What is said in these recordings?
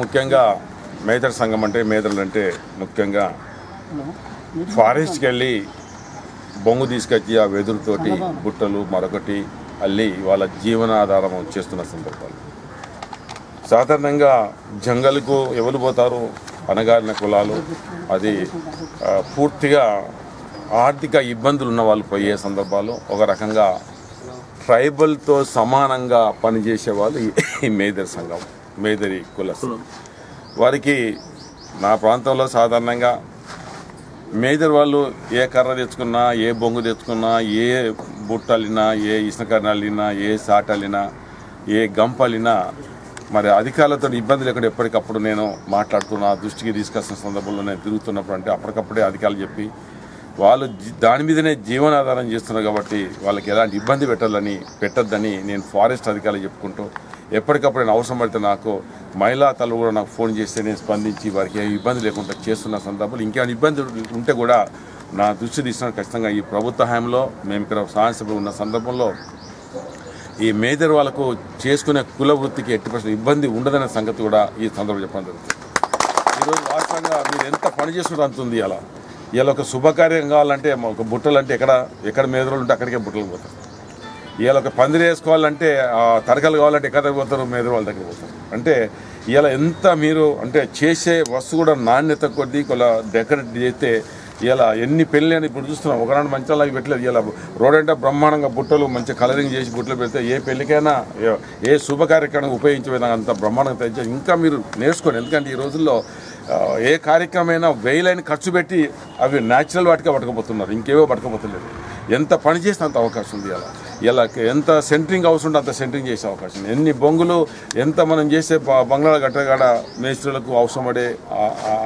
ముఖ్యంగా మేదర్ సంఘం అంటే మేదర్లు అంటే ముఖ్యంగా ఫారెస్ట్కి వెళ్ళి బొంగు తీసుకొచ్చి ఆ వెదురుతోటి బుట్టలు మరొకటి అల్లి వాళ్ళ జీవనాధారం చేస్తున్న సందర్భాలు. సాధారణంగా జంగల్కు ఎవరు పోతారు? అనగారిన కులాలు, అది పూర్తిగా ఆర్థిక ఇబ్బందులు ఉన్న వాళ్ళు పోయే సందర్భాలు. ఒక రకంగా ట్రైబల్తో సమానంగా పనిచేసే వాళ్ళు ఈ మేదర్ సంఘం, మేదరి కులస్తులు. వారికి నా ప్రాంతంలో సాధారణంగా మేదర్ వాళ్ళు ఏ కర్ర తెచ్చుకున్నా, ఏ బొంగు తెచ్చుకున్నా, ఏ బుట్టలినా, ఏ ఇసుకర్రలినా, ఏ సాటలినా, ఏ గంపలినా మరి అధికారులతో ఇబ్బంది లేకుండా ఎప్పటికప్పుడు నేను మాట్లాడుతున్నా, దృష్టికి తీసుకొస్తున్న సందర్భంలో నేను తిరుగుతున్నప్పుడు అంటే అప్పటికప్పుడే అధికారులు చెప్పి వాళ్ళు దాని మీదనే జీవనాధారం చేస్తున్నారు. కాబట్టి వాళ్ళకి ఎలాంటి ఇబ్బంది పెట్టద్దని నేను ఫారెస్ట్ అధికారులు చెప్పుకుంటూ ఎప్పటికప్పుడు నేను అవసరం పడితే నాకు మహిళా తల్లు కూడా నాకు ఫోన్ చేస్తే నేను స్పందించి వారికి ఏ ఇబ్బంది లేకుండా చేస్తున్న సందర్భాలు. ఇంకేమైనా ఇబ్బంది ఉంటే కూడా నా దృష్టి తీసుకున్న ఖచ్చితంగా ఈ ప్రభుత్వ హయాంలో మేము ఇక్కడ శాసనసభలో ఉన్న సందర్భంలో ఈ మేదర్ వాళ్ళకు చేసుకునే కుల వృత్తికి 80% ఇబ్బంది ఉండదనే సంగతి కూడా ఈ సందర్భంలో చెప్పడం జరుగుతుంది. ఈరోజు వాస్తవంగా మీరు ఎంత పని చేసుకుంటే అంత ఉంది. ఇలా ఒక శుభకార్యం కావాలంటే ఒక బుట్టలు అంటే ఎక్కడ మేదరులు ఉంటే అక్కడికే బుట్టలు పోతారు. ఇలా ఒక పందిరి వేసుకోవాలంటే తరకలు కావాలంటే ఎక్కడ పోతారు? మేదరు వాళ్ళ దగ్గర పోతారు. అంటే ఇలా ఎంత మీరు అంటే చేసే వస్తువు కూడా నాణ్యత కొద్దీ కొల డెకరేట్ చేస్తే ఇలా ఎన్ని పెళ్ళి అని ఇప్పుడు చూస్తున్నాం. ఒకనాడు మంచాలకి పెట్టలేదు. ఇలా రోడ్ అంటే బ్రహ్మాండంగా బుట్టలు మంచి కలరింగ్ చేసి బుట్టలు పెడితే ఏ పెళ్ళికైనా ఏ శుభ కార్యక్రమం ఉపయోగించే విధంగా అంత బ్రహ్మాండంగా తెచ్చి ఇంకా మీరు నేర్చుకోండి. ఎందుకంటే ఈ రోజుల్లో ఏ కార్యక్రమమైనా వేలైన ఖర్చు పెట్టి అవి న్యాచురల్ వాటికే పట్టుకుపోతున్నారు, ఇంకేవో పట్టుకుపోతలేదు. ఎంత పని చేస్తే అంత అవకాశం ఉంది. ఇలా ఎంత సెంటరింగ్ అవసరం ఉంటే అంత సెంటరింగ్ చేసే అవకాశం ఉంది. ఎన్ని బొంగులు ఎంత మనం చేసే బంగ్లాల గట్టగాడ మేస్త్రులకు అవసరం పడే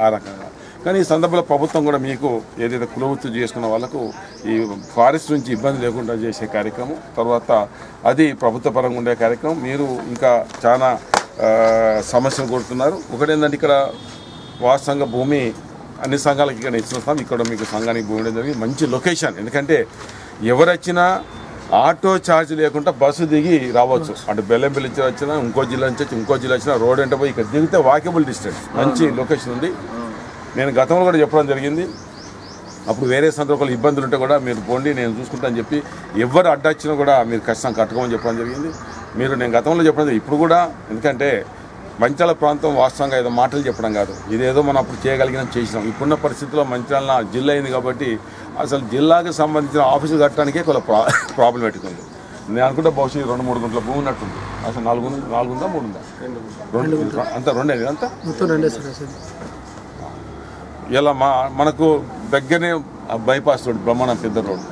ఆ రకంగా. కానీ ఈ సందర్భంలో ప్రభుత్వం కూడా మీకు ఏదైతే కులవృత్తి చేసుకున్న వాళ్ళకు ఈ ఫారెస్ట్ నుంచి ఇబ్బంది లేకుండా చేసే కార్యక్రమం, తర్వాత అది ప్రభుత్వ పరంగా ఉండే కార్యక్రమం. మీరు ఇంకా చాలా సమస్యలు కొడుతున్నారు. ఒకటేంటంటే ఇక్కడ వాస్తవంగా భూమి అన్ని సంఘాలకు ఇక్కడ ఇస్తున్నాం. ఇక్కడ మీకు సంఘానికి భూమి ఉండేది మంచి లొకేషన్. ఎందుకంటే ఎవరు వచ్చినా ఆటో ఛార్జ్ లేకుండా బస్సు దిగి రావచ్చు. అంటే బెల్లంపల్లి నుంచి వచ్చినా, ఇంకో జిల్లా నుంచి వచ్చి ఇంకో జిల్లా వచ్చినా రోడ్ అంటే పోయి ఇక్కడ దిగితే వాకబుల్ డిస్టెన్స్, మంచి లొకేషన్ ఉంది. నేను గతంలో కూడా చెప్పడం జరిగింది. అప్పుడు వేరే సందర్భాలు ఇబ్బందులు ఉంటే కూడా మీరు పోండి, నేను చూసుకుంటా అని చెప్పి ఎవరు అడ్డొచ్చినా కూడా మీరు ఖచ్చితంగా కట్టుకోమని చెప్పడం జరిగింది. నేను గతంలో చెప్పడం ఇప్పుడు కూడా, ఎందుకంటే మంచాల ప్రాంతం వాస్తవంగా ఏదో మాటలు చెప్పడం కాదు, ఇదేదో మనం అప్పుడు చేయగలిగినాం చేసినాం. ఇప్పుడున్న పరిస్థితుల్లో మంచాల జిల్లా అయింది కాబట్టి అసలు జిల్లాకు సంబంధించిన ఆఫీసులు కట్టడానికే కొంత ప్రాబ్లం పెట్టుకుంది. నేను అనుకుంటే బహుశా 2-3 గుంటల భూమి ఉన్నట్టుంది. అసలు 4 ఉందా 3 ఉందా? 2 అంతా 2 అంతా ఇలా మనకు దగ్గరనే బైపాస్ రోడ్, బ్రహ్మాండం పెద్ద రోడ్.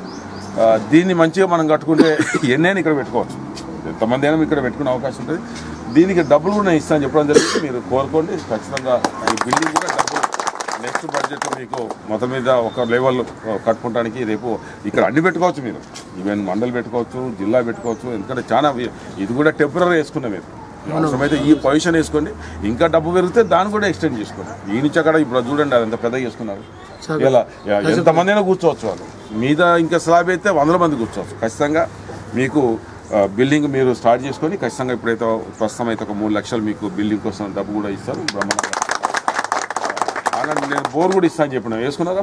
దీన్ని మంచిగా మనం కట్టుకుంటే ఎన్నైనా ఇక్కడ పెట్టుకోవచ్చు, ఎంతమంది అయినా ఇక్కడ పెట్టుకునే అవకాశం ఉంటుంది. దీనికి డబ్బులు కూడా నేను ఇస్తాను చెప్పడం జరిగింది. మీరు కోరుకోండి, ఖచ్చితంగా ఈ బిల్డింగ్ కూడా డబ్బులు నెక్స్ట్ బడ్జెట్ మీకు మొత్తం మీద ఒక లెవెల్ కట్టుకోవడానికి రేపు ఇక్కడ అన్ని పెట్టుకోవచ్చు. మీరు ఈవెన్ మండలి పెట్టుకోవచ్చు, జిల్లా పెట్టుకోవచ్చు. ఎందుకంటే చాలా ఇది కూడా టెంపరీ వేసుకున్నాం. మీరు అవసరమైతే ఈ పొజిషన్ వేసుకోండి, ఇంకా డబ్బు పెరిగితే దాన్ని కూడా ఎక్స్టెండ్ చేసుకోండి. ఈ నుంచి అక్కడ ఇప్పుడు చూడండి అది ఎంత పెద్దగా చేసుకున్నారు. ఇలా ఎంతమంది అయినా కూర్చోవచ్చు. వాళ్ళు మీద ఇంకా స్లాబ్ అయితే 100 మంది కూర్చోవచ్చు. ఖచ్చితంగా మీకు బిల్డింగ్ మీరు స్టార్ట్ చేసుకొని ఖచ్చితంగా ఇప్పుడైతే ప్రస్తుతం అయితే ఒక 3 లక్షలు మీకు బిల్డింగ్ కోసం డబ్బు కూడా ఇస్తారు. బ్రహ్మాండంగా నేను బోర్ కూడా ఇస్తాను చెప్పిన వేసుకున్నారా?